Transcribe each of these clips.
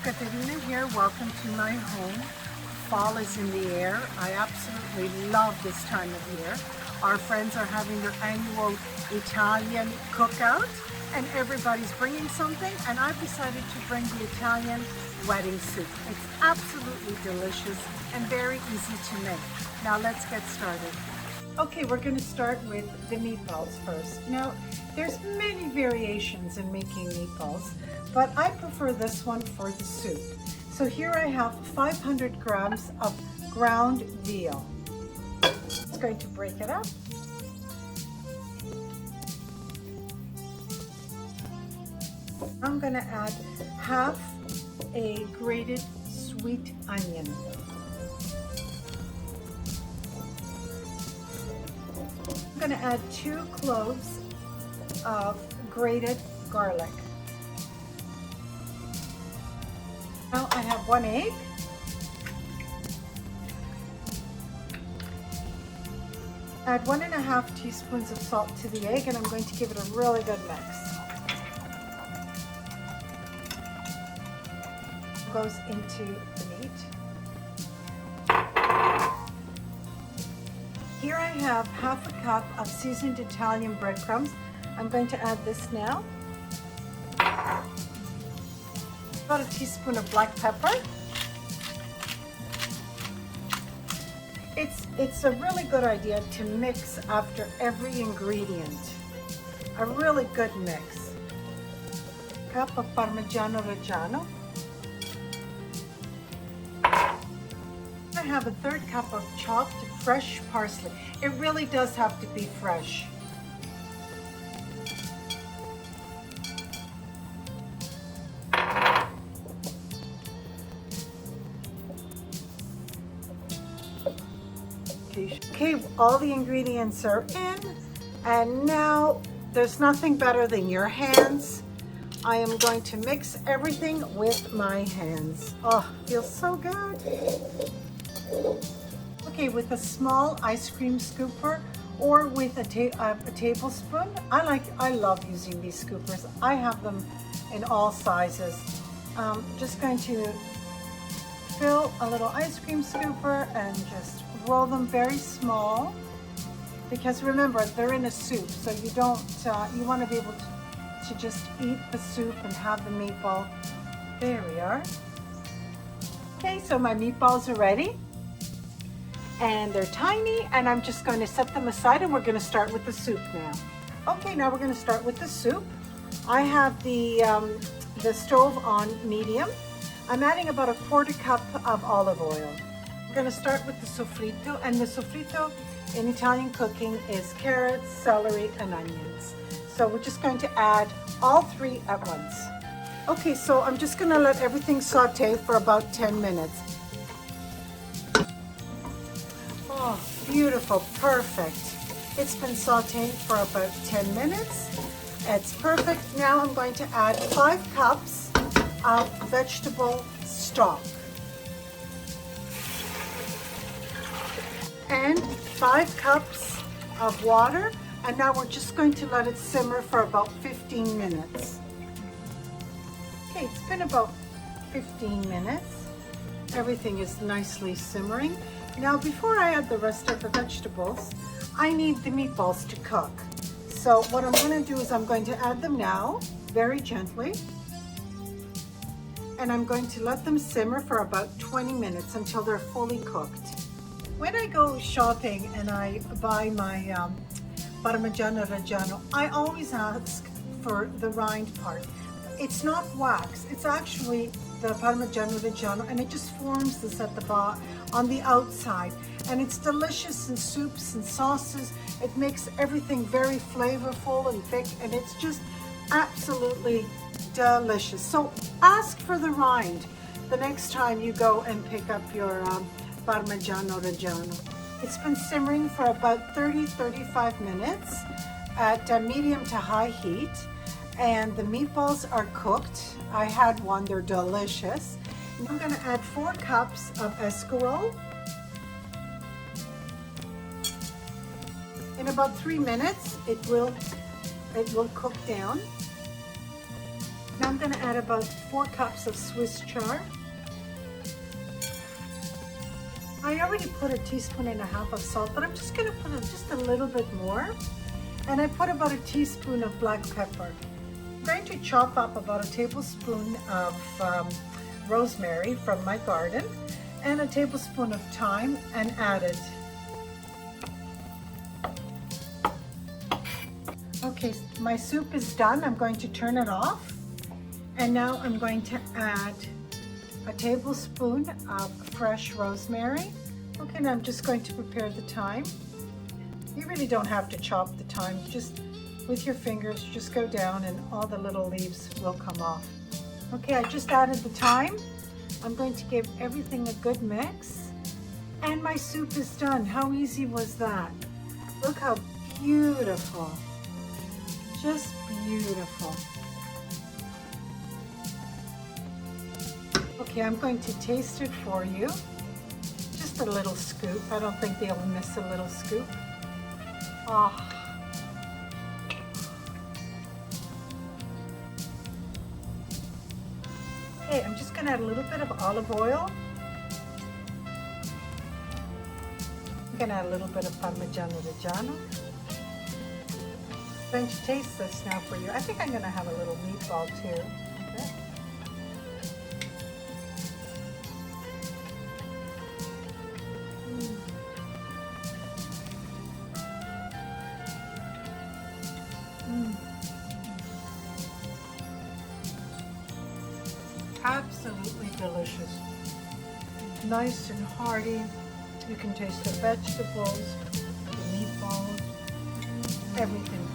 Katerina here. Welcome to my home. Fall is in the air. I absolutely love this time of year. Our friends are having their annual Italian cookout and everybody's bringing something, and I've decided to bring the Italian wedding soup. It's absolutely delicious and very easy to make. Now let's get started. Okay, we're going to start with the meatballs first. Now, there's many variations in making meatballs, but I prefer this one for the soup. So here I have 500 grams of ground veal. I'm going to break it up. I'm going to add half a grated sweet onion. I'm going to add 2 cloves of grated garlic. Now I have 1 egg. Add 1.5 teaspoons of salt to the egg, and I'm going to give it a really good mix. Goes into the meat. Here I have half a cup of seasoned Italian breadcrumbs. I'm going to add this now. About a teaspoon of black pepper. It's a really good idea to mix after every ingredient. A really good mix. A cup of Parmigiano Reggiano. I have a 1/3 cup of chopped fresh parsley. It really does have to be fresh. Okay, all the ingredients are in, and now there's nothing better than your hands. I am going to mix everything with my hands. Oh, feels so good. Okay, with a small ice cream scooper or with a tablespoon. I love using these scoopers. I have them in all sizes. Just going to fill a little ice cream scooper and just roll them very small, because remember, they're in a soup, so you don't, you want to be able to just eat the soup and have the meatball. There we are. Okay, so my meatballs are ready. And they're tiny, and I'm just going to set them aside, and we're going to start with the soup now. Okay, now we're going to start with the soup. I have the stove on medium. I'm adding about a 1/4 cup of olive oil. We're going to start with the sofrito, and the sofrito in Italian cooking is carrots, celery, and onions. So we're just going to add all 3 at once. Okay, so I'm just going to let everything saute for about 10 minutes. Oh, beautiful, perfect. It's been sauteing for about 10 minutes. It's perfect. Now I'm going to add 5 cups of vegetable stock and 5 cups of water. And now we're just going to let it simmer for about 15 minutes. Okay, it's been about 15 minutes. Everything is nicely simmering. Now, before I add the rest of the vegetables, I need the meatballs to cook. So what I'm going to do is I'm going to add them now, very gently. And I'm going to let them simmer for about 20 minutes until they're fully cooked. When I go shopping and I buy my Parmigiano Reggiano, I always ask for the rind part. It's not wax, it's actually the Parmigiano Reggiano, and it just forms this at the on the outside, and it's delicious in soups and sauces. It makes everything very flavorful and thick, and it's just absolutely delicious. So ask for the rind the next time you go and pick up your Parmigiano Reggiano. It's been simmering for about 30-35 minutes at medium to high heat, and the meatballs are cooked. I had one, they're delicious. I'm going to add 4 cups of escarole. In about 3 minutes, it will cook down. Now I'm going to add about 4 cups of Swiss chard. I already put 1.5 teaspoons of salt, but I'm just going to put just a little bit more. And I put about 1 teaspoon of black pepper. I'm going to chop up about 1 tablespoon of rosemary from my garden and 1 tablespoon of thyme and add it. Okay, my soup is done. I'm going to turn it off. And now I'm going to add 1 tablespoon of fresh rosemary. Okay, now I'm just going to prepare the thyme. You really don't have to chop the thyme. Just with your fingers, just go down and all the little leaves will come off. Okay, I just added the thyme. I'm going to give everything a good mix. And my soup is done. How easy was that? Look how beautiful. Just beautiful. Okay, I'm going to taste it for you. Just a little scoop. I don't think they'll miss a little scoop. Oh. Okay, I'm just going to add a little bit of olive oil. I'm going to add a little bit of Parmigiano Reggiano. I'm going to taste this now for you. I think I'm going to have a little meatball too. Okay. Absolutely delicious. Nice and hearty. You can taste the vegetables, the meatballs, everything.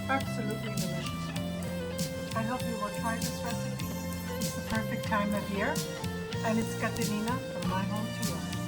Absolutely delicious. I hope you will try this recipe. It's the perfect time of year, and it's Caterina from my home to yours.